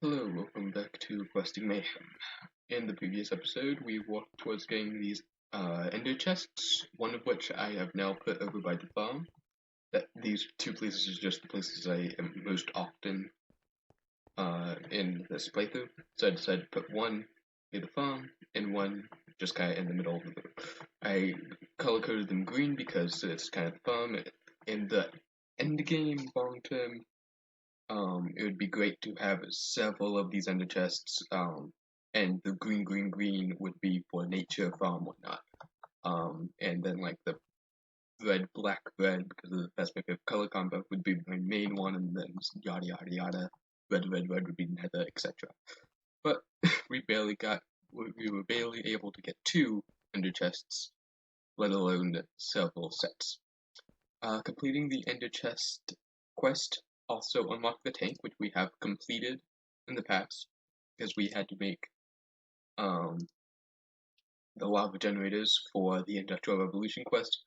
Hello, welcome back to Questing Mayhem. In the previous episode, we walked towards getting these ender chests, one of which I have now put over by the farm. That these two places are just the places I am most often in this playthrough. So I decided to put one near the farm and one just kind of in the middle of the room. I color coded them green because it's kind of the farm. In the end game, long term, it would be great to have several of these ender chests, and the green would be for nature, farm, whatnot. And then like the black, because of the best of color combo would be my main one, and then yada yada yada, red would be nether, etc. But we were barely able to get 2 ender chests, let alone several sets. Completing the ender chest quest also unlocked the tank, which we have completed in the past, because we had to make the lava generators for the Industrial Revolution quest.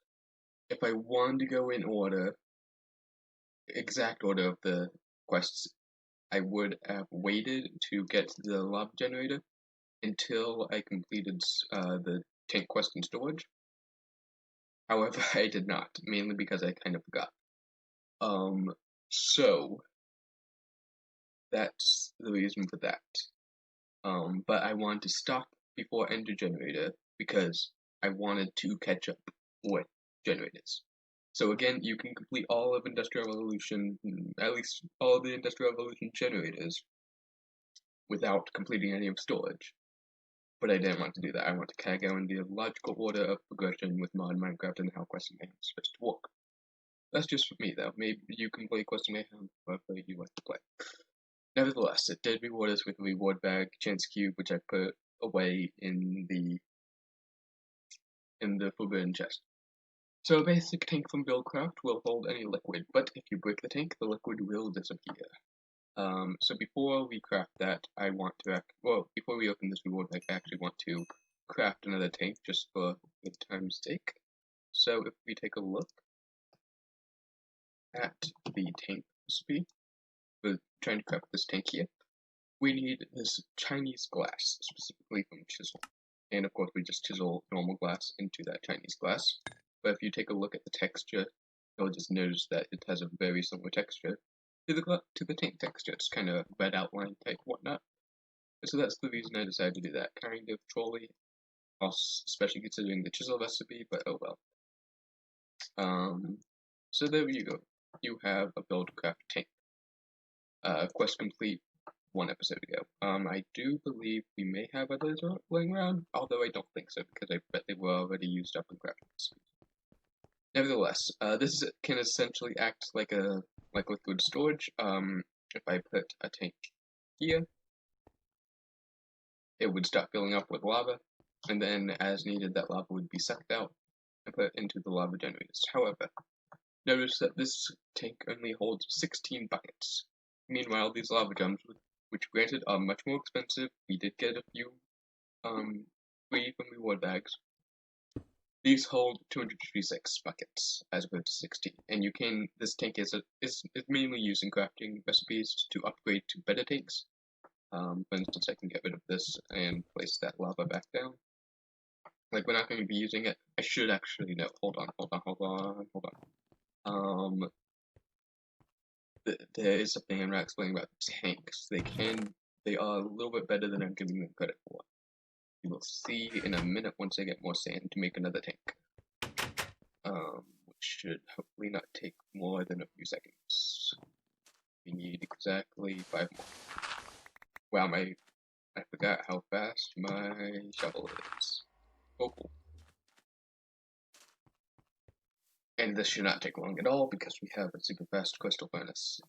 If I wanted to go in exact order of the quests, I would have waited to get the lava generator until I completed the tank quest and storage. However, I did not, mainly because I kind of forgot. So that's the reason for that. But I wanted to stop before Ender Generator because I wanted to catch up with generators. So again, you can complete all of Industrial Revolution, at least all of the Industrial Revolution generators, without completing any of storage. But I didn't want to do that. I want to kind of go in the logical order of progression with mod Minecraft and how Questing Mayhem is supposed to work. That's just for me, though. Maybe you can play Questing Mayhem however you like to play. Nevertheless, it did reward us with a reward bag, chance cube, which I put away in the forbidden chest. So a basic tank from Buildcraft will hold any liquid, but if you break the tank, the liquid will disappear. So before we craft that, before we open this reward bag, I actually want to craft another tank just for the time's sake. So if we take a look at the tank recipe, we're trying to craft this tank here. We need this Chinese glass, specifically from chisel. And of course we just chisel normal glass into that Chinese glass. But if you take a look at the texture, you'll just notice that it has a very similar texture to the tank texture. It's kind of red outline type, whatnot. So that's the reason I decided to do that. Kind of trolly, especially considering the chisel recipe, but oh well. So there you go. You have a Buildcraft tank. Quest complete 1 episode ago. I do believe we may have others laying around, although I don't think so, because I bet they were already used up in crafting. Nevertheless, this can essentially act like liquid storage. If I put a tank here, it would start filling up with lava, and then as needed, that lava would be sucked out and put into the lava generators. However, notice that this tank only holds 16 buckets. Meanwhile, these lava gems, which granted are much more expensive, we did get a few free from reward bags. These hold 256 buckets as opposed to 16, and this tank is mainly used in crafting recipes to upgrade to better tanks. For instance, I can get rid of this and place that lava back down. Like, we're not going to be using it. I should actually know. Hold on. There is something I'm not explaining about tanks. They are a little bit better than I'm giving them credit for. You will see in a minute once I get more sand to make another tank. Which should hopefully not take more than a few seconds. We need exactly 5 more. Wow, I forgot how fast my shovel is. Oh, cool. And this should not take long at all because we have a super fast crystal furnace,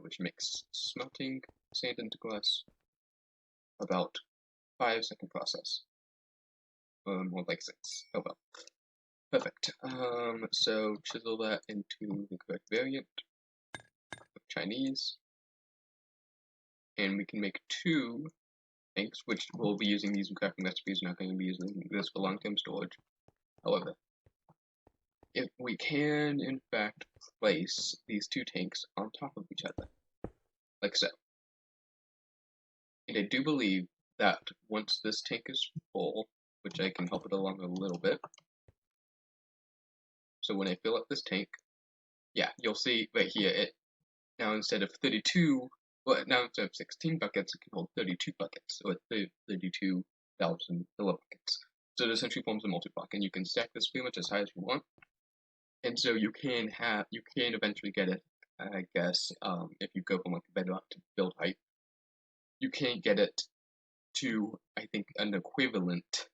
which makes smelting sand into glass about 5-second process. More like 6. Oh well. Perfect. So chisel that into the correct variant of Chinese. And we can make 2 tanks, which we'll be using these in crafting recipes, not going to be using this for long-term storage. However, if we can, in fact, place these 2 tanks on top of each other, like so. And I do believe that once this tank is full, which I can help it along a little bit. So when I fill up this tank, yeah, you'll see right here, it now instead of 32, well, now instead of 16 buckets, it can hold 32 buckets, or 32,000 filler buckets. So it essentially forms a multi-block, and you can stack this pretty much as high as you want. And so you can eventually get it, I guess, if you go from like bedrock to build height. You can't get it to, I think, an equivalent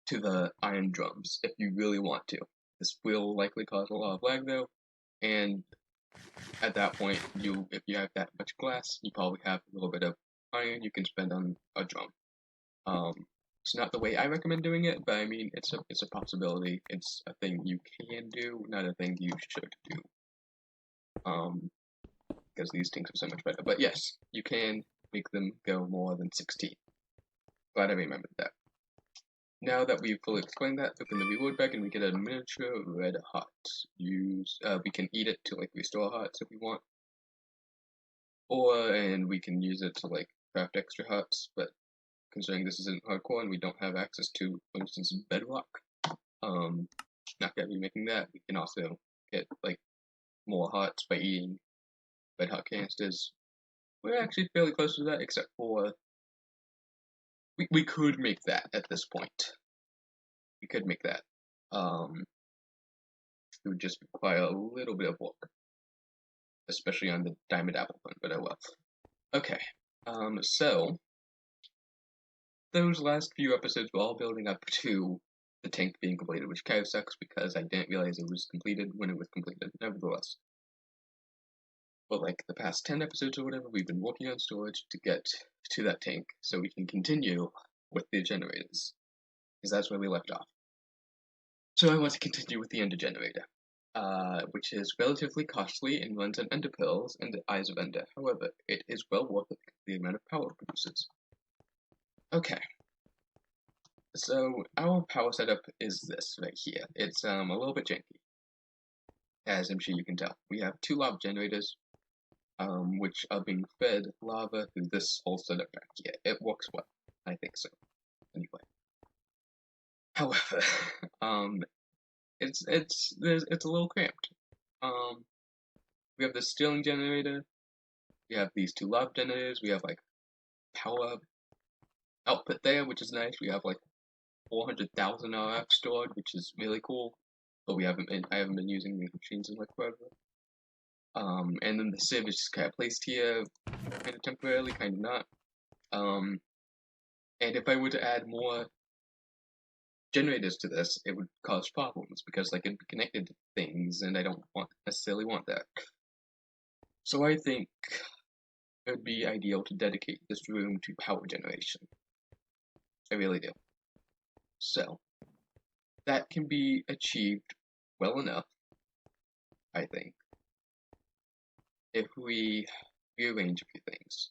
to the iron drums if you really want to. This will likely cause a lot of lag though, and at that point, if you have that much glass, you probably have a little bit of iron you can spend on a drum. It's not the way I recommend doing it, but I mean, it's a possibility. It's a thing you can do, not a thing you should do. Because these things are so much better. But yes, you can make them go more than 16. Glad I remembered that. Now that we've fully explained that, open the reward bag and we get a miniature red heart. We can eat it to like restore hearts if we want. And we can use it to like craft extra hearts, but considering this isn't hardcore and we don't have access to, for instance, bedrock, not gonna be making that. We can also get like more hearts by eating red heart canisters. We're actually fairly close to that, except for we could make that at this point. We could make that. It would just require a little bit of work, especially on the diamond apple one, but oh well. Okay, so those last few episodes were all building up to the tank being completed, which kind of sucks because I didn't realize it was completed when it was completed, nevertheless. But like the past 10 episodes or whatever, we've been working on storage to get to that tank so we can continue with the generators, because that's where we left off. So I want to continue with the ender generator, which is relatively costly and runs on ender pearls and the eyes of ender. However, it is well worth it because of the amount of power it produces. Okay. So our power setup is this right here. It's a little bit janky, as I'm sure you can tell. We have 2 lava generators, which are being fed lava through this whole setup back here. It works well, I think so. Anyway. However, it's a little cramped. We have this stealing generator. We have these 2 lava generators. We have like power output there, which is nice. We have like 400,000 RF stored, which is really cool. But I haven't been using these machines in like forever. And then the sieve is just kind of placed here, kind of temporarily, kind of not. And if I were to add more generators to this, it would cause problems because like it'd be connected to things, and I don't necessarily want that. So I think it would be ideal to dedicate this room to power generation. I really do. So that can be achieved well enough, I think, if we rearrange a few things.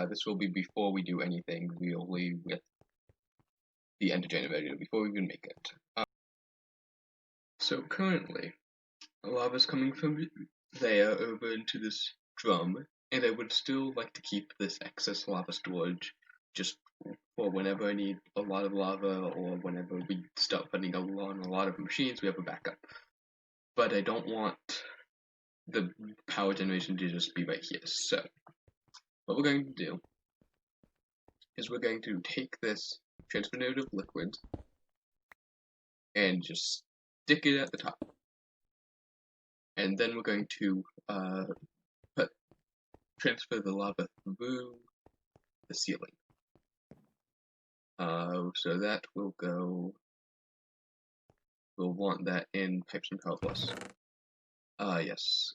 This will be before we do anything really with the ender generator, before we even make it. So currently, lava is coming from there over into this drum, and I would still like to keep this excess lava storage just for whenever I need a lot of lava, or whenever we start putting on a lot of machines, we have a backup. But I don't want the power generation to just be right here. So what we're going to do is we're going to take this transfer node of liquid and just stick it at the top. And then we're going to transfer the lava through the ceiling. So that will go. We'll want that in pipes and power plus. Yes.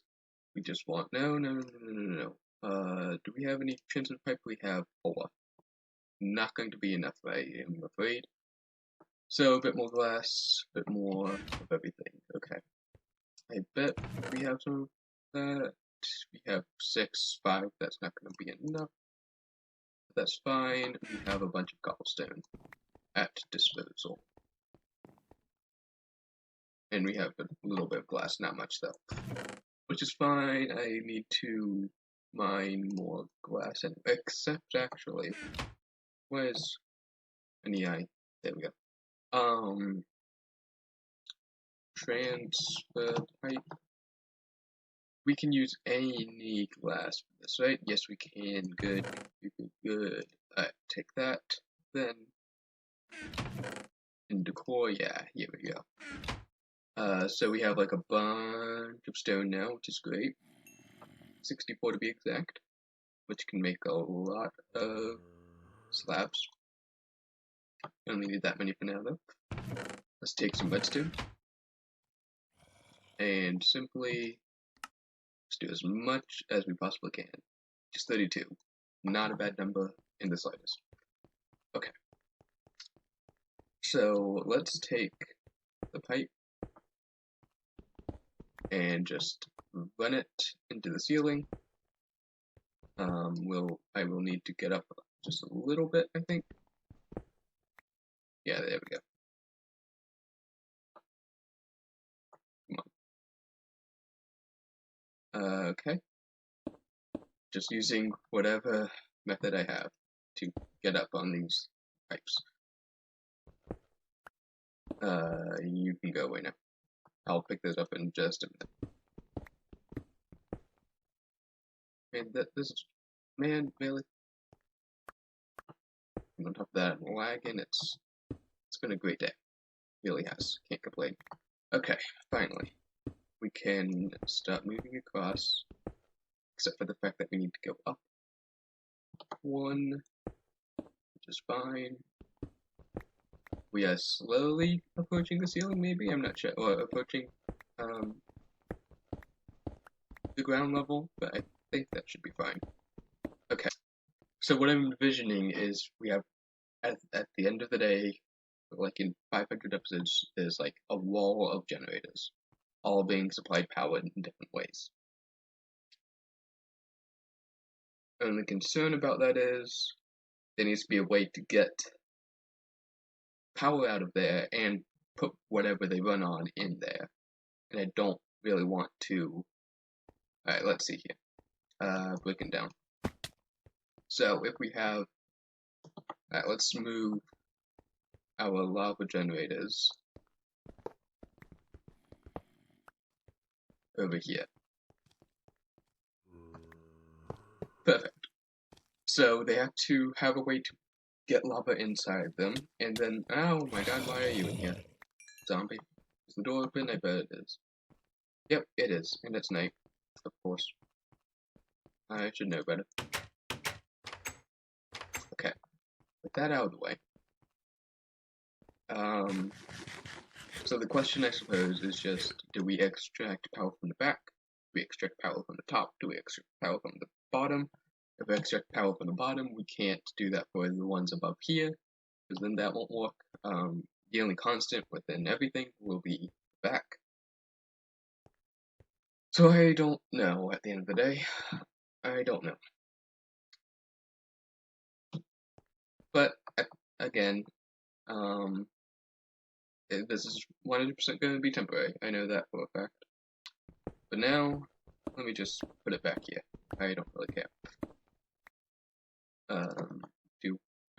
We just want no. Do we have any transfer pipe? We have 4. Not going to be enough, I am afraid. So a bit more glass, a bit more of everything. Okay. I bet we have some of that. We have 6, 5. That's not going to be enough. That's fine. We have a bunch of cobblestone at disposal. And we have a little bit of glass, not much though. Which is fine. I need to mine more glass, and except actually, where's an EI? There we go. Transfer pipe. We can use any glass for this, right? Yes, we can. Good. Good. Alright, take that. Then, in decor, yeah, here we go. So we have like a bunch of stone now, which is great. 64 to be exact, which can make a lot of slabs. Only need that many for now, though. Let's take some redstone. And simply just do as much as we possibly can. Just 32. Not a bad number in the slightest. Okay. So let's take the pipe and just run it into the ceiling. I will need to get up just a little bit, I think. Yeah, there we go. Come on. Okay. Just using whatever method I have to get up on these pipes. You can go away now. I'll pick this up in just a minute. Man, really? And on top of that, I'm lagging. It's been a great day. Really has. Can't complain. Okay, finally. We can start moving across, except for the fact that we need to go up one, which is fine. We are slowly approaching the ceiling, maybe? I'm not sure. Or approaching the ground level, but I think that should be fine. Okay. So what I'm envisioning is we have, at the end of the day, like in 500 episodes, there's like a wall of generators, all being supplied power in different ways. Only concern about that is there needs to be a way to get power out of there and put whatever they run on in there. And I don't really want to. Alright, let's see here. Breaking down. So if we have, alright, let's move our lava generators over here. Perfect. So they have to have a way to get lava inside them, and then, oh my god, why are you in here? Zombie. Is the door open? I bet it is. Yep, it is, and it's night, of course. I should know better. Okay, with that out of the way. So the question, I suppose, is just, do we extract power from the back? Do we extract power from the top? Do we extract power from the bottom? If we extract power from the bottom, we can't do that for the ones above here, because then that won't work. The only constant within everything will be back. So I don't know at the end of the day. I don't know. But, again, this is 100% going to be temporary. I know that for a fact. But now, let me just put it back here. I don't really care.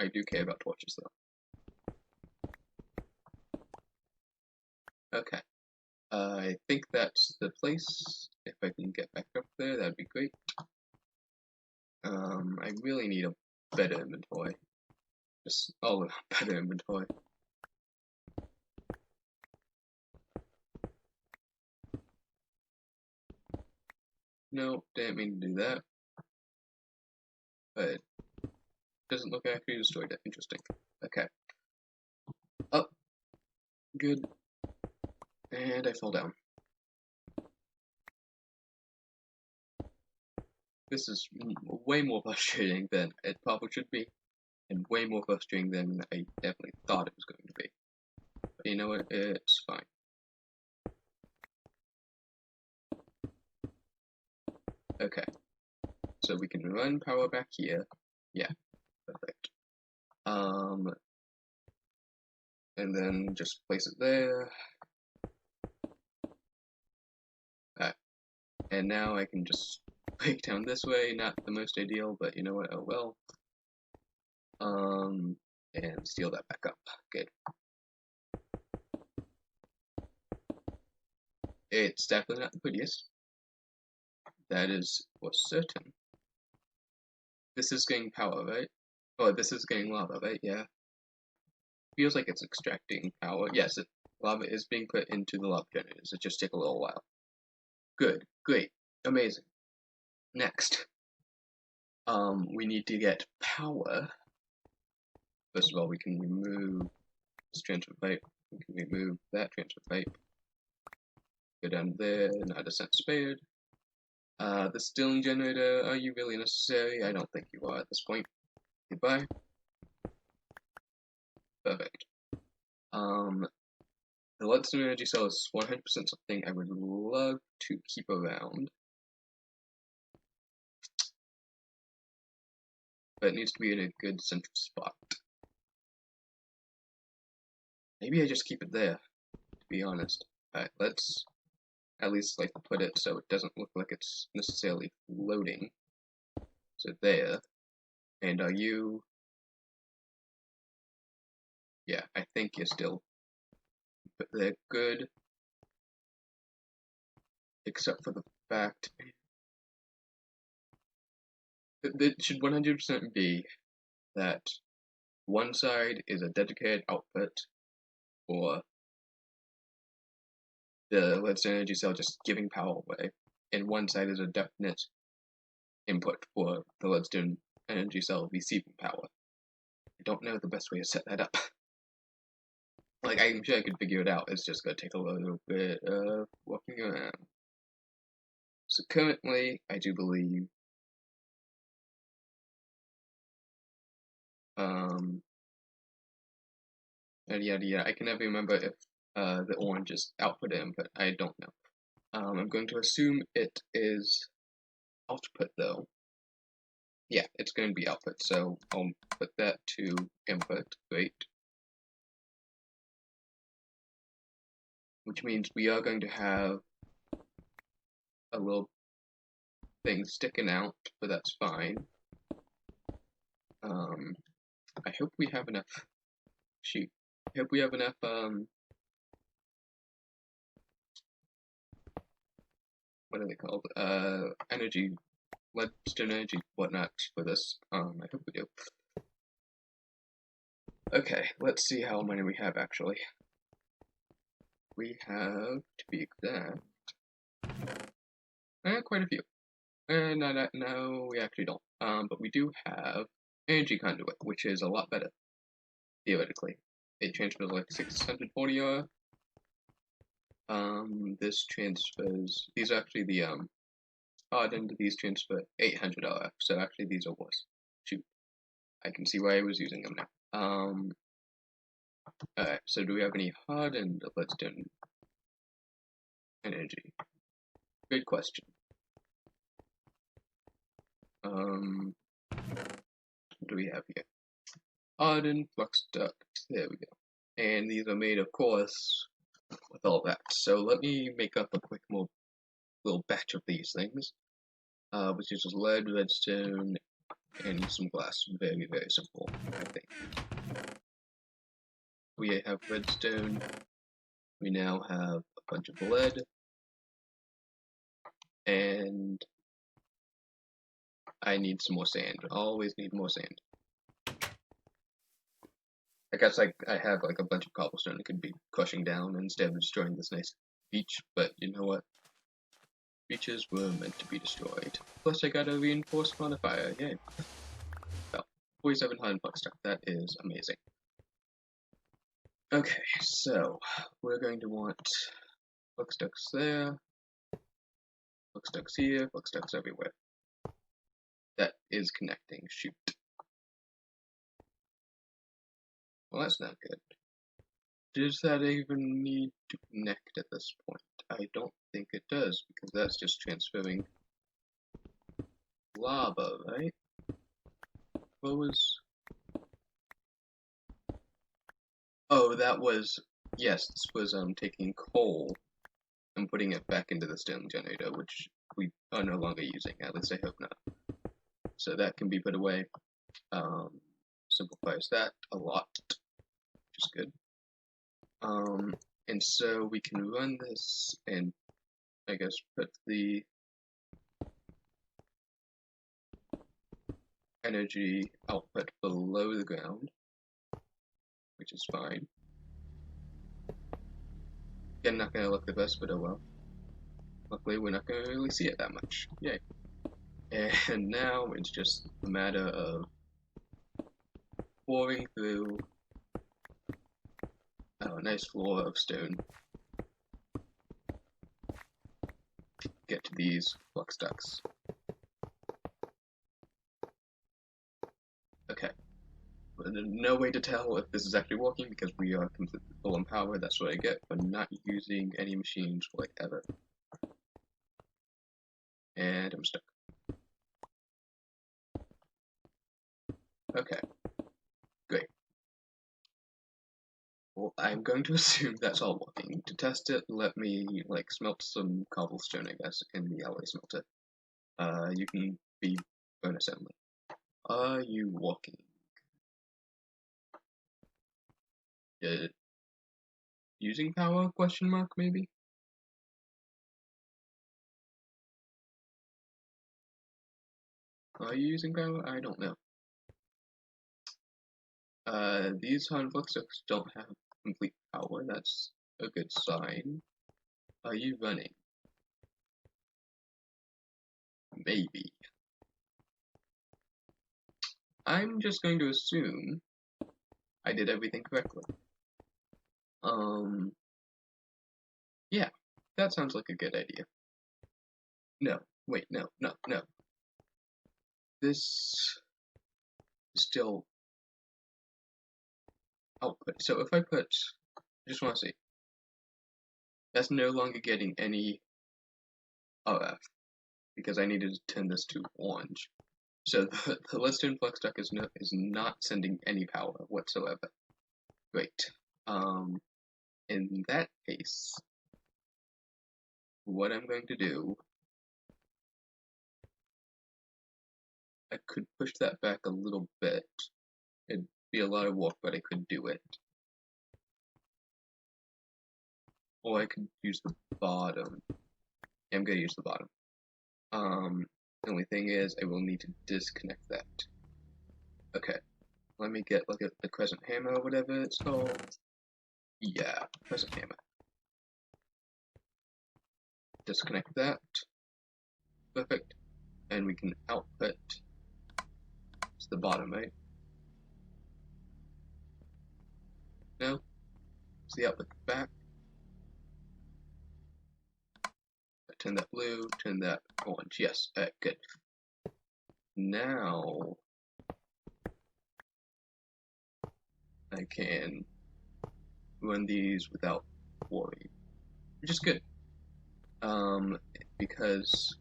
I do care about torches though. Okay. I think that's the place. If I can get back up there, that'd be great. I really need a better inventory. Just all of a better inventory. No, didn't mean to do that. But doesn't look actually destroyed it. Interesting. Okay. Oh, good. And I fell down. This is way more frustrating than it probably should be, and way more frustrating than I definitely thought it was going to be. But you know what? It's fine. Okay. So we can run power back here. Yeah, perfect. And then just place it there. And now I can just break down this way, not the most ideal, but you know what, oh well. And steal that back up. Good. It's definitely not the prettiest. That is for certain. This is getting power, right? Oh, this is getting lava, right? Yeah. Feels like it's extracting power. Yes, lava is being put into the lava generators. It just takes a little while. Good. Great. Amazing. Next. We need to get power. First of all, we can remove this transfer pipe. We can remove that transfer pipe. Go down there, not a cent spared. The stealing generator, are you really necessary? I don't think you are at this point. Goodbye. Perfect. The leadstone energy cell is 100% something I would love to keep around. But it needs to be in a good central spot. Maybe I just keep it there, to be honest. Alright, let's at least like put it so it doesn't look like it's necessarily floating. So there. And are you... Yeah, I think you're still... But they're good. Except for the fact... It should 100% be that one side is a dedicated output for the leadstone energy cell just giving power away, and one side is a definite input for the leadstone energy cell receiving power. I don't know the best way to set that up. Like, I'm sure I could figure it out, it's just gonna take a little bit of walking around. So currently, I do believe, yeah, I can never remember if the orange is output or input, I don't know. I'm going to assume it is output though. Yeah, it's going to be output, so I'll put that to input, great. Which means we are going to have a little thing sticking out, but that's fine. I hope we have enough, shoot, I hope we have enough, what are they called, energy, leadstone energy, whatnot for this, I hope we do. Okay, let's see how many we have actually. We have, to be exact, quite a few. No, we actually don't. But we do have energy conduit, which is a lot better, theoretically. It transfers like 640 R. This transfers, these are actually the, hardened, these transfer 800 RF, so actually these are worse. Shoot. I can see why I was using them now. Alright, so do we have any hardened leadstone energy? Good question. What do we have here? Hardened flux duct, there we go. And these are made, of course, with all that. So let me make up a quick little batch of these things. Which uses lead, redstone, and some glass. Very, very simple, I think. We have redstone. We now have a bunch of lead. And I need some more sand. Always need more sand. I guess I have like a bunch of cobblestone that could be crushing down instead of destroying this nice beach, but you know what? Beaches were meant to be destroyed. Plus I got a reinforced modifier, yay. Well, 4700 bucks stuff, that is amazing. Okay, so we're going to want flux ducts there, flux ducts here, flux ducts everywhere. That is connecting, shoot. Well, that's not good. Does that even need to connect at this point? I don't think it does, because that's just transferring lava, right? What was... Oh, that was... Yes, this was taking coal and putting it back into the steam generator, which we are no longer using. At least I hope not. So that can be put away. Simplifies that a lot, which is good. And so we can run this and I guess put the energy output below the ground, which is fine. Again, not gonna look the best, but oh well. Luckily, we're not gonna really see it that much. Yay. And now it's just a matter of boring through a nice floor of stone. Get to these flux ducts. Okay. But there's no way to tell if this is actually working because we are completely full on power. That's what I get for not using any machines whatever. And I'm stuck. Okay. Great. Well, I'm going to assume that's all working. To test it, let me smelt some cobblestone, I guess, in the alloy smelter. You can be bone assembly. Are you working? Using power? Question mark, maybe? Are you using power? I don't know. These hard flux ducts don't have complete power. That's a good sign. Are you running? Maybe. I'm just going to assume I did everything correctly. Yeah, that sounds like a good idea. No, wait, no. This is still output. So if I put, I just want to see, that's no longer getting any RF because I needed to turn this to orange. So the leadstone flux duct is not sending any power whatsoever. Great. In that case, what I'm going to do, I could push that back a little bit. It'd be a lot of work, but I could do it. Or I could use the bottom. Yeah, I'm gonna use the bottom. The only thing is, I will need to disconnect that. Okay, let me get at the crescent hammer or whatever it's called. Yeah, crescent hammer. Disconnect that. Perfect. And we can output. It's the bottom, right? No? It's the output back. Turn that blue, turn that orange. Yes, good. Now I can run these without worry, which is good. Because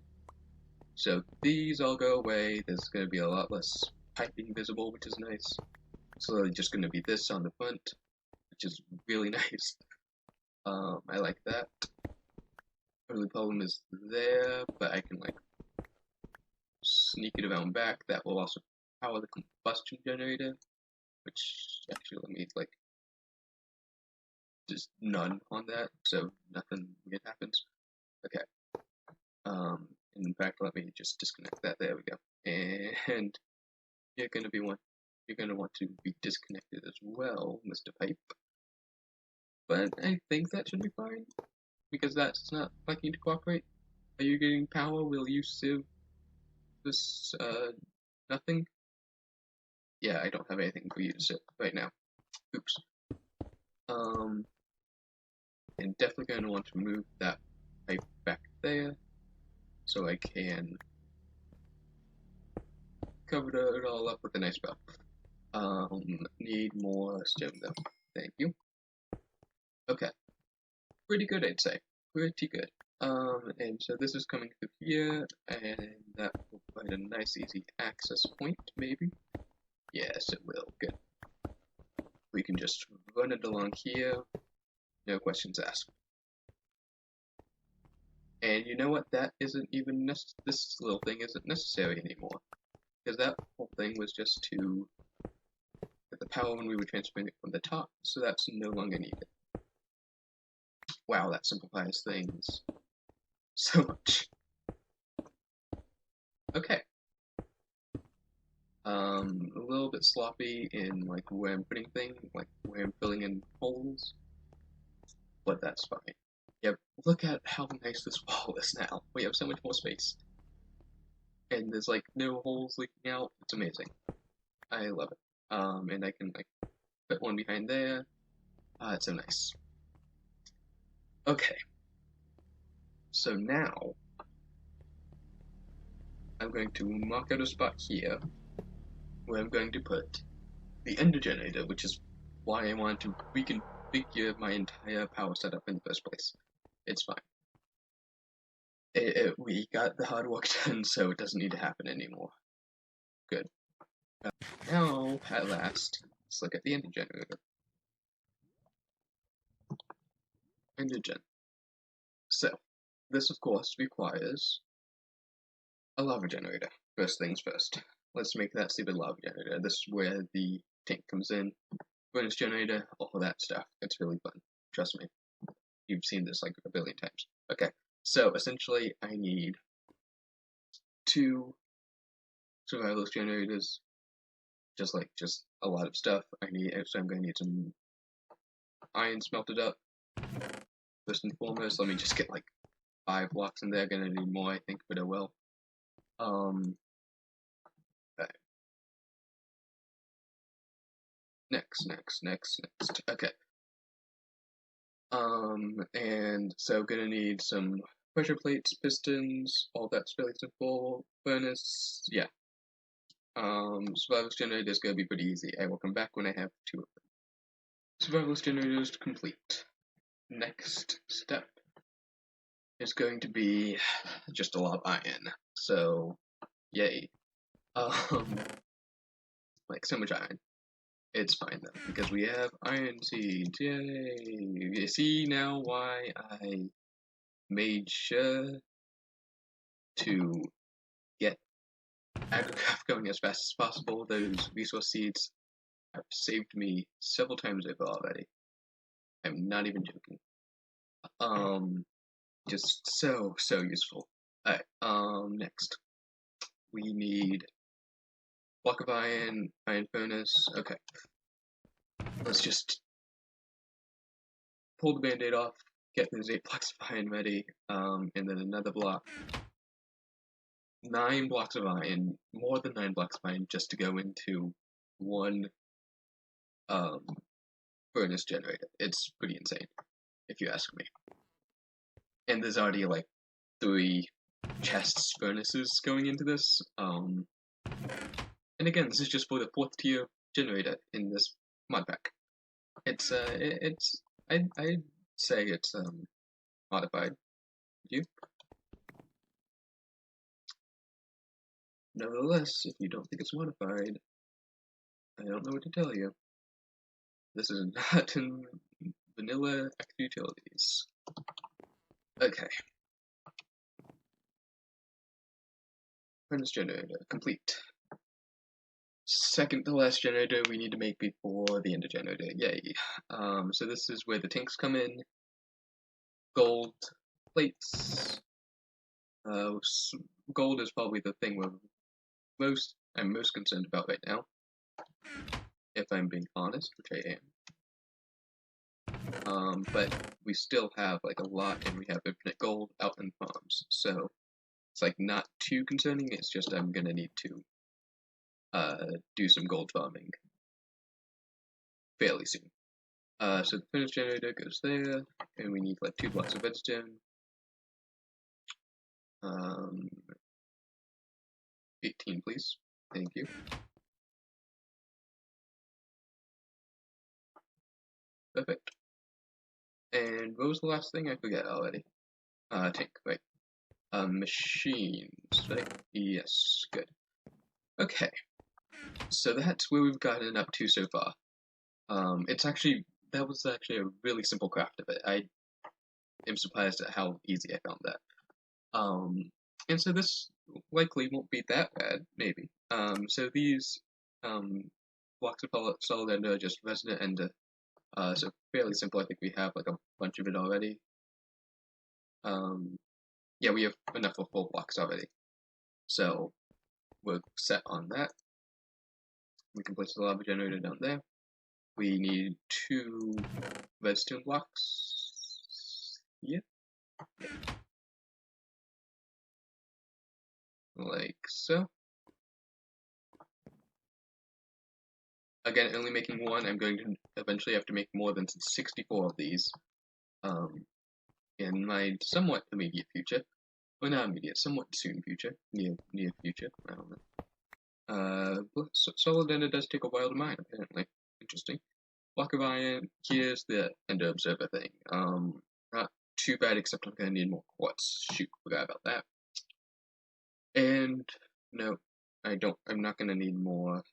so these all go away. There's going to be a lot less piping visible, which is nice. So it's just going to be this on the front, which is really nice. I like that. Only problem is there, but I can sneak it around back. That will also power the combustion generator, which actually let me just none on that, so nothing weird happens. Okay. In fact, let me just disconnect that. There we go. And you're gonna want to be disconnected as well, Mr. Pipe. But I think that should be fine because that's not liking to cooperate. Are you getting power? Will you sieve this nothing? Yeah, I don't have anything for you to sieve right now. Oops. And definitely going to want to move that pipe back there so I can cover it all up with a nice belt. Need more stone though. Thank you. Okay. Pretty good, I'd say. Pretty good. And so this is coming through here, and that will provide a nice easy access point, maybe? Yes, it will. Good. We can just run it along here. No questions asked. And you know what? That isn't even this little thing isn't necessary anymore, because that whole thing was just to get the power when we were transferring it from the top, so that's no longer needed. Wow, that simplifies things so much. Okay. A little bit sloppy in like where I'm putting things, like where I'm filling in holes, but that's fine. Yep, look at how nice this wall is now. We have so much more space. And there's like no holes leaking out. It's amazing. I love it. And I can like put one behind there. It's so nice. Okay. So now I'm going to mark out a spot here where I'm going to put the ender generator, which is why I wanted to reconfigure my entire power setup in the first place. It's fine. We got the hard work done, so it doesn't need to happen anymore. Good. Now, at last, let's look at the ender generator. Ender gen. So, this of course requires a lava generator. First things first. Let's make that stupid lava generator. This is where the tank comes in. Furnace generator, all of that stuff. It's really fun. Trust me. You've seen this like a billion times. Okay, so essentially I need 2 survivalist generators. Just a lot of stuff. So I'm going to need some iron smelted up. First and foremost, let me just get like 5 blocks in there. Gonna need more, I think, but I will. Okay. Next. Okay. And so gonna need some pressure plates, pistons, all that's fairly simple. Furnace, yeah. Survivalist generator is gonna be pretty easy. I will come back when I have 2 of them. Survivalist generators complete. Next step is going to be just a lot of iron. So, yay. Like so much iron. It's fine though, because we have iron seeds. Yay! You see now why I made sure to get agricraft going as fast as possible. Those resource seeds have saved me several times over already. I'm not even joking. Just so useful. Alright, next. We need block of iron furnace. Okay. Let's just pull the band-aid off, get those 8 blocks of iron ready, and then another block. 9 blocks of iron, more than 9 blocks of iron, just to go into one furnace generator. It's pretty insane, if you ask me. And there's already like 3 chests furnaces going into this. And again, this is just for the 4th tier generator in this modpack. I'd say it's modified. You? Nevertheless, if you don't think it's modified, I don't know what to tell you. This is not in vanilla utilities. Okay. Furnace generator complete. Second to last generator we need to make before the ender generator. Yay. So this is where the tanks come in. Gold plates. Gold is probably the thing I'm most concerned about right now. If I'm being honest, which I am. But we still have like a lot, and we have infinite gold out in farms, so it's like not too concerning. It's just I'm gonna need to do some gold farming fairly soon. So the furnace generator goes there, and we need like 2 blocks of redstone. 18, please. Thank you. Perfect. And what was the last thing? I forget already. Tank, right. Machines, right? Yes, good. Okay. So that's where we've gotten up to so far. That was actually a really simple craft of it. I am surprised at how easy I found that. And so this likely won't be that bad, maybe. So these blocks of solid ender are just resident ender. So fairly simple. I think we have like a bunch of it already. Yeah, we have enough of full blocks already. So we're set on that. We can place the lava generator down there. We need 2 redstone blocks. Yeah. Like so. Again, only making 1. I'm going to eventually have to make more than 64 of these. In my somewhat immediate future. Well, not immediate, somewhat soon future. Near future. I don't know. Solid ender does take a while to mine, apparently. Interesting. Block of iron. Here's the ender observer thing. Not too bad, except I'm gonna need more quartz. Shoot, forgot about that. And no, I'm not gonna need more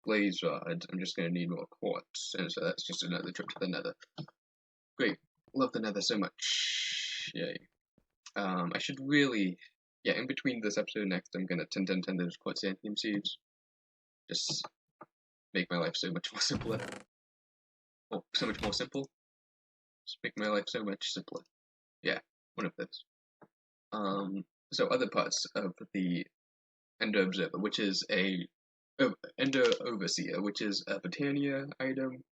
blaze rods. I'm just gonna need more quartz, and so that's just another trip to the Nether. Great, love the Nether so much. Yay. I should really, yeah. In between this episode and next, I'm gonna tend those quartzium seeds. Just make my life so much more simpler. Oh, so much more simple. Just make my life so much simpler. Yeah, one of those. So other parts of the Ender Observer, which is a Ender Overseer, which is a Britannia item,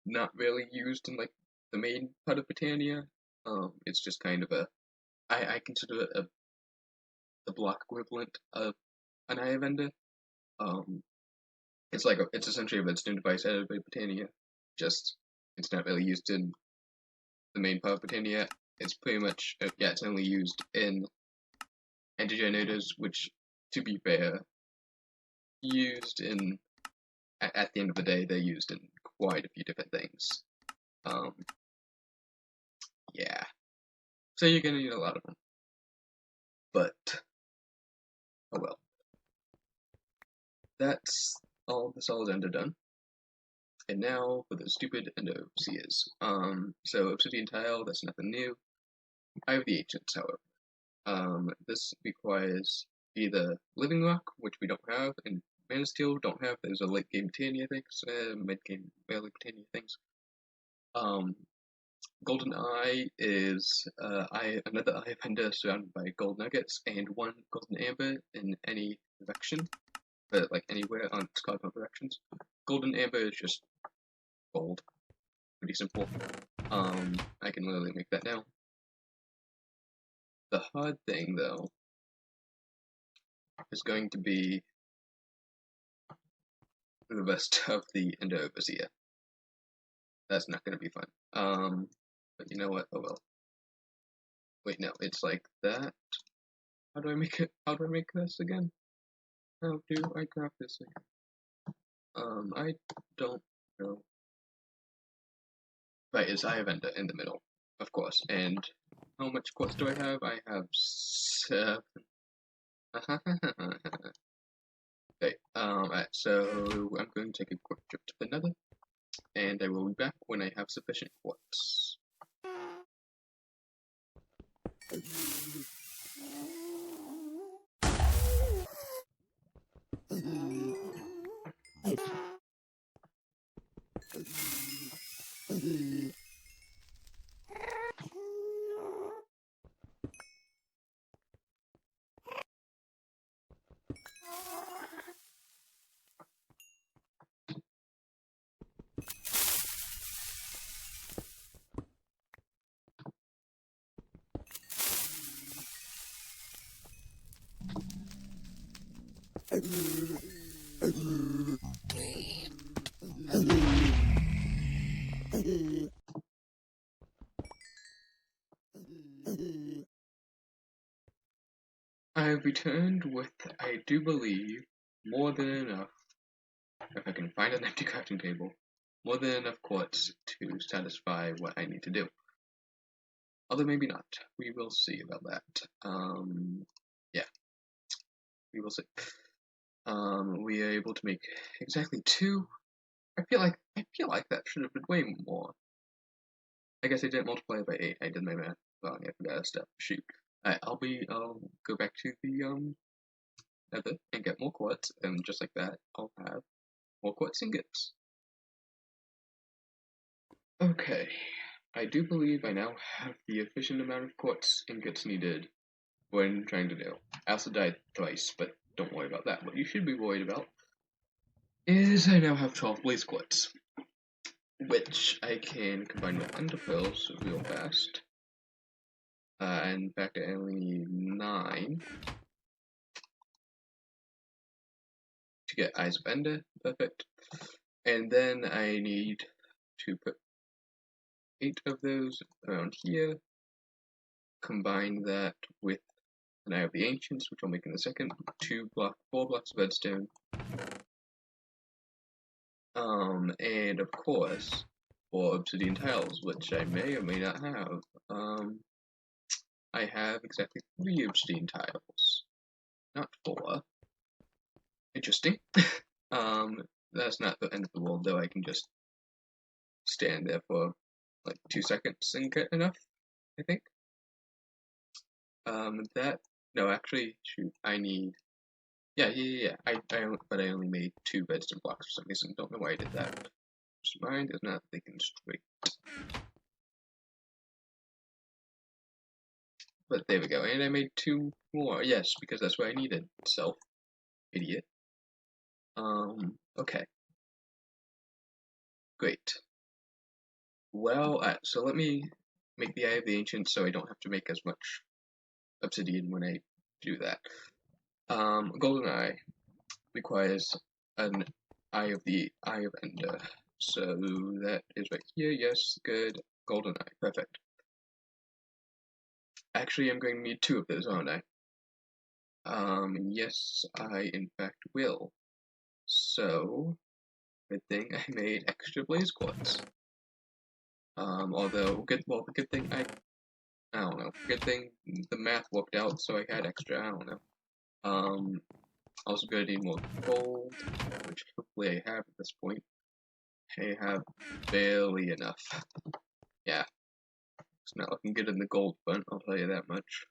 not really used in like the main part of Britannia. It's just kind of I consider it the block equivalent of an Eye of Ender. It's essentially a redstone device out of Britannia. Just it's not really used in the main part of Britannia. It's pretty much it's only used in Ender generators, which, to be fair, used in at the end of the day, they're used in quite a few different things. Yeah. So you're gonna need a lot of them. But oh well. That's all the solid ender done. And now for the stupid ender overseers. So obsidian tile, that's nothing new. I have the ancients, however. This requires either living rock, which we don't have, and mana steel don't have. Those are late game Britannia things, mid game early Britannia things. Golden eye is another eye of ender surrounded by gold nuggets and 1 golden amber in any direction, but like anywhere on its cardinal directions. Golden amber is just gold. Pretty simple. I can literally make that now. The hard thing, though, is going to be the rest of the Ender Overseer. That's not going to be fun. But you know what? Oh well. Wait, no, it's like that. How do I make it? How do I make this again? How do I craft this again? I don't know. Right, it's Eye of Ender in the middle, of course. And how much quartz do I have? I have 7. Okay, right, so I'm going to take a quick trip to the Nether, and I will be back when I have sufficient quartz. I have returned with, I do believe, more than enough, if I can find an empty crafting table, more than enough quartz to satisfy what I need to do. Although maybe not. We will see about that. Yeah. We will see. We are able to make exactly 2. I feel like that should have been way more. I guess I didn't multiply it by 8. I did my math Oh yeah, I forgot that stuff. Shoot. Alright, I'll go back to the nether and get more quartz, and just like that, I'll have more quartz ingots. Okay, I do believe I now have the efficient amount of quartz ingots needed when trying to do. I also died twice, but don't worry about that. What you should be worried about is I now have 12 blaze quartz, which I can combine with ender pearls real fast. In fact, I only need 9 to get Eyes of Ender, perfect. And then I need to put 8 of those around here, combine that with an Eye of the Ancients, which I'll make in a second, 4 blocks of redstone, and of course, 4 obsidian tiles, which I may or may not have. I have exactly 3 obsidian tiles, not 4. Interesting. That's not the end of the world, though. I can just stand there for like 2 seconds and get enough, I think. No, actually, shoot, I need, yeah, but I only made 2 redstone blocks for some reason. Don't know why I did that. Mind is not thinking straight. But there we go, and I made 2 more, yes, because that's what I needed. Self, idiot. Okay. Great. Well, so let me make the Eye of the Ancient so I don't have to make as much obsidian when I do that. Golden Eye requires an Eye of Ender. So that is right here, yes, good. Golden Eye, perfect. Actually, I'm going to need 2 of those, aren't I? Yes, I in fact will. So, good thing I made extra blaze quartz. Although, the good thing I don't know. Good thing the math worked out, so I had extra, I don't know. Also gonna need more gold, which hopefully I have at this point. I have barely enough. Yeah. It's not looking good in the gold front, I'll tell you that much.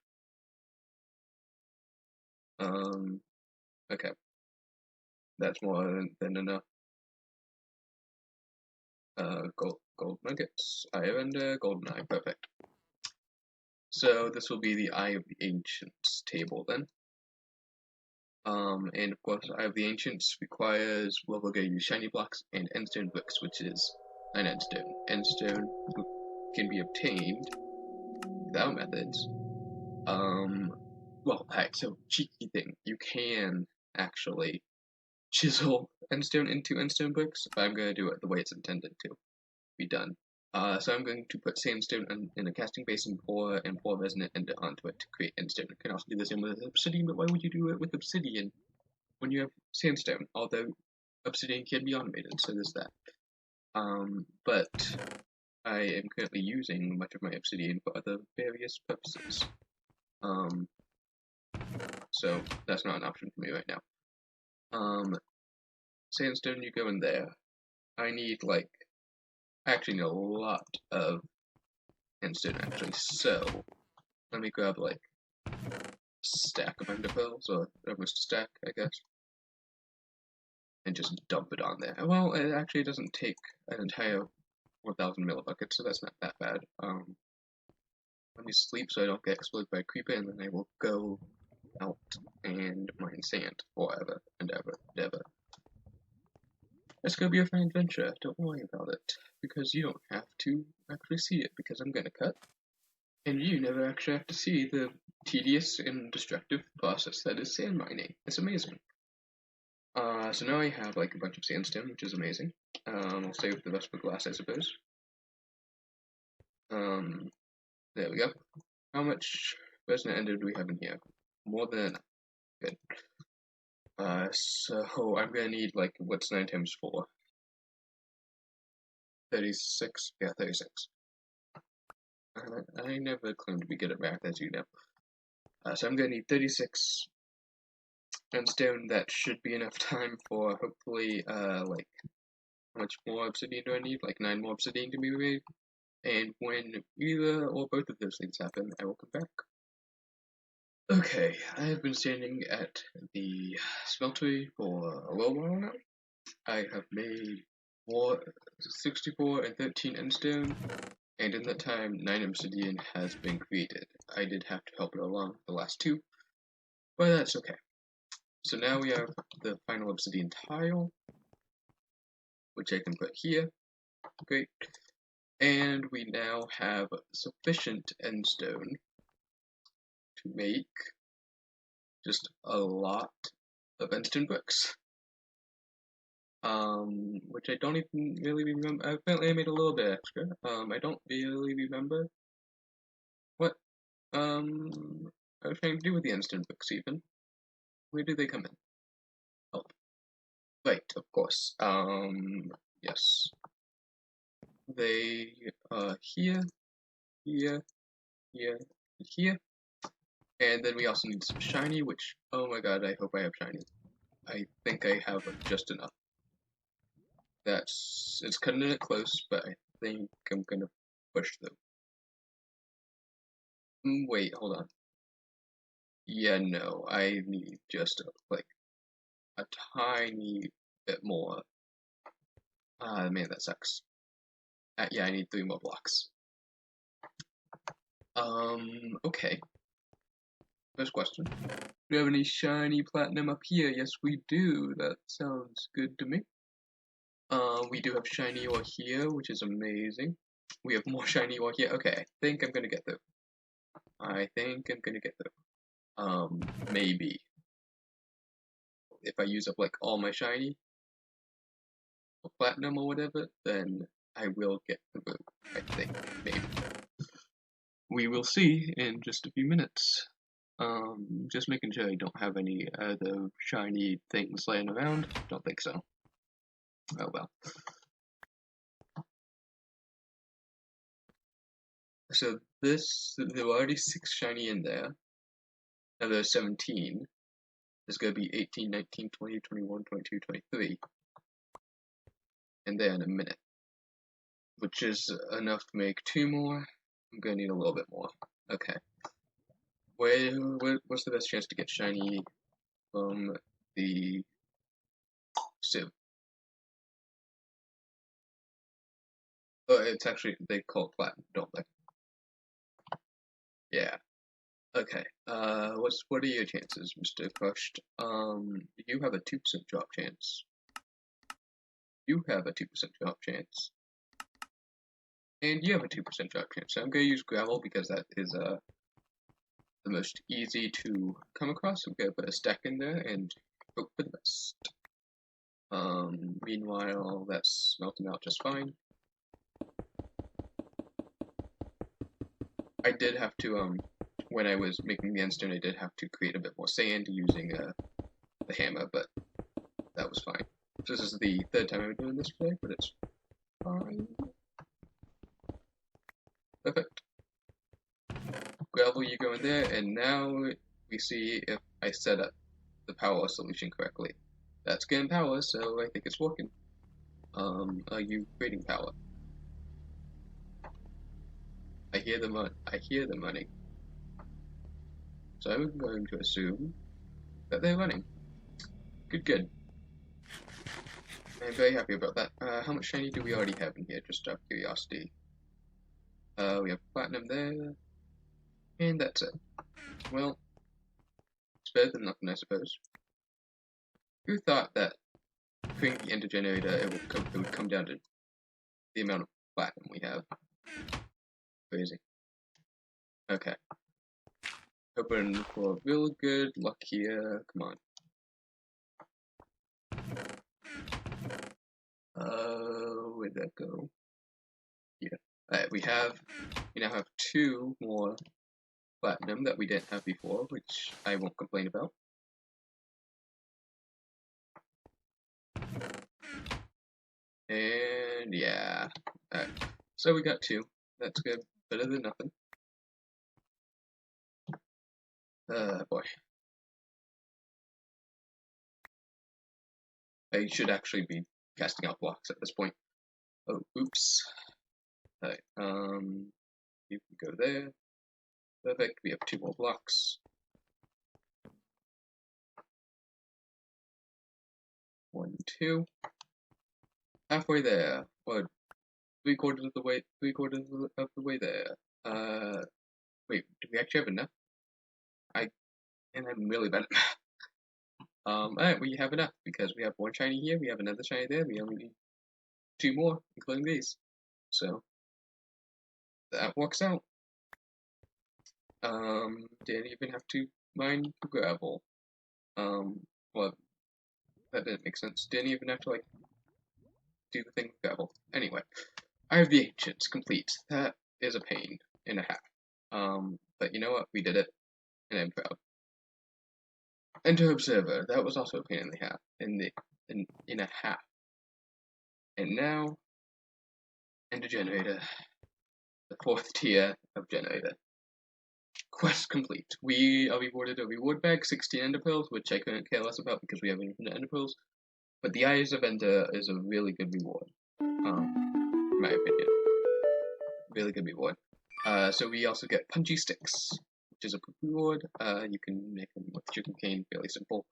Okay. That's more than enough. Gold nuggets, Eye of Ender, golden eye, perfect. So this will be the Eye of the Ancients table then. And of course, Eye of the Ancients requires, well, we're going to use shiny blocks and endstone bricks, which is an endstone. Endstone can be obtained without methods. Well, so cheeky thing, you can actually chisel endstone into endstone bricks, but I'm going to do it the way it's intended to be done. So I'm going to put sandstone in a casting basin and pour resonant ender onto it to create endstone. You can also do the same with obsidian, but why would you do it with obsidian when you have sandstone? Although obsidian can be automated, so there's that. But I am currently using much of my obsidian for other various purposes. So that's not an option for me right now. Sandstone, you go in there. I need I actually need a lot of endstone actually, so let me grab a stack of ender pearls, or almost a stack, I guess, and just dump it on there. Well, it actually doesn't take an entire 1,000 millibuckets, so that's not that bad. Let me sleep so I don't get exploded by a creeper, and then I will go out and mine sand forever and ever and ever. It's gonna be a fun adventure, don't worry about it, because you don't have to actually see it, because I'm gonna cut, and you never actually have to see the tedious and destructive process that is sand mining. It's amazing. So now I have a bunch of sandstone, which is amazing. I'll save the rest for glass, I suppose. There we go. How much resonant ender do we have in here? More than enough. Good. So I'm gonna need what's 9 times 4? 36? Yeah, 36. I never claimed to be good at math, as you know. So I'm gonna need 36 endstone. That should be enough time for hopefully how much more obsidian do I need? 9 more obsidian to be made? and when either or both of those things happen, I will come back. Okay, I have been standing at the smeltery for a little while now. I have made 64 and 13 endstone, and in that time 9 obsidian has been created. I did have to help it along the last 2, but that's okay. So now we have the final obsidian tile, which I can put here. Great. And we now have sufficient endstone to make just a lot of endstone bricks. Which I don't even really remember. Apparently I made a little bit extra. I don't really remember what I was trying to do with the endstone bricks even. Where do they come in? Oh, right, of course. Yes. They here, here, here, and here. And then we also need some shiny, which, oh my god, I hope I have shiny. I think I have just enough. It's cutting it close, but I think I'm gonna push through. Wait, hold on. Yeah, no, I need just like a tiny bit more. Ah, man, that sucks. Yeah, I need 3 more blocks. Okay. First question. Do we have any shiny platinum up here? Yes, we do. That sounds good to me. We do have shiny ore here, which is amazing. We have more shiny ore here. Okay, I think I'm gonna get through. Maybe. If I use up like all my shiny or platinum or whatever, then I will get through. I think, maybe. We will see in just a few minutes. Just making sure I don't have any other shiny things laying around. Don't think so. Oh well. So there were already 6 shiny in there. Now there's 17. There's going to be 18, 19, 20, 21, 22, 23. And there in a minute. Which is enough to make 2 more. I'm going to need a little bit more. Okay. What's the best chance to get shiny from the sieve? Oh, it's actually, they call it platinum, don't they? Yeah. Okay. What are your chances, Mr. Crushed? You have a 2% drop chance. You have a 2% drop chance. And you have a 2% drop chance. So I'm going to use gravel because that is the most easy to come across. I'm going to put a stack in there and hope for the best. Meanwhile, that's melting out just fine. I did have to, when I was making the endstone, I did have to create a bit more sand using the hammer, but that was fine. So this is the 3rd time I'm doing this today, but it's fine. Perfect. Gravel, you go in there, and now we see if I set up the power solution correctly. That's getting power, so I think it's working. Are you creating power? I hear them running. So I'm going to assume that they're running. Good. I'm very happy about that. How much shiny do we already have in here, just out of curiosity? We have platinum there, and that's it. Well, it's better than nothing, I suppose. Who thought that creating the ender generator, it would come down to the amount of platinum we have? Crazy. Okay. Hoping for real good luck here. Come on. Where'd that go? Yeah. Alright, we now have 2 more platinum that we didn't have before, which I won't complain about. And yeah. Alright. So we got 2. That's good. Better than nothing. Boy. I should actually be casting out blocks at this point. Oh, oops. Alright, you can go there. Perfect, we have 2 more blocks. 1, 2. Halfway there, or 3/4 of the way, 3/4 of the way there. Wait, do we actually have enough? I'm really bad at math. Alright, we have enough, because we have 1 shiny here, we have another shiny there, we only need 2 more, including these. So, that works out. Didn't even have to mine gravel. Well, that didn't make sense. Didn't even have to, like, do the thing with gravel. Anyway, I have the ancients complete. That is a pain and a half. But you know what? We did it, and I'm proud. Enter observer. That was also a pain in the half. In a half. And now, enter generator. The 4th tier of generator. Quest complete. We are rewarded a reward bag, 16 ender pearls, which I couldn't care less about because we have infinite ender pearls. But the Eyes of Ender is a really good reward. In my opinion. Really good reward. So we also get punchy sticks, which is a good reward. You can make them with sugarcane, fairly simple.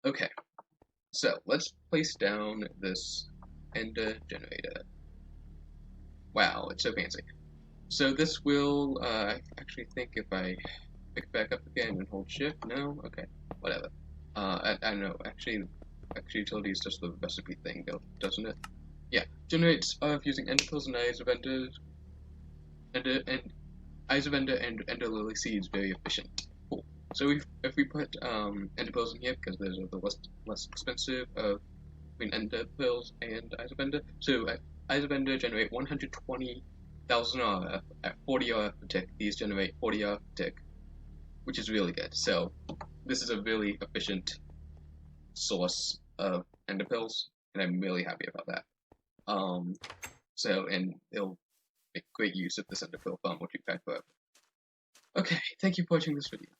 Okay, so let's place down this ender generator. Wow, it's so fancy. So this will, I actually think if I pick back up again and hold shift, no? Okay, whatever. I don't know, actually utilities does the recipe thing, doesn't it? Yeah, generates using ender pearls and Eyes of Ender, and Eyes of Ender and Ender Lily seeds very efficient. Cool. So if we put ender pearls in here because those are the less expensive between ender pearls and Eyes of Ender. So Eyes of Ender generate 120,000 R at 40 R per tick. These generate 40 R per tick, which is really good. So this is a really efficient source of ender pearls, and I'm really happy about that. And it'll make great use of this ender pearl farm, which we've had forever. Okay, thank you for watching this video.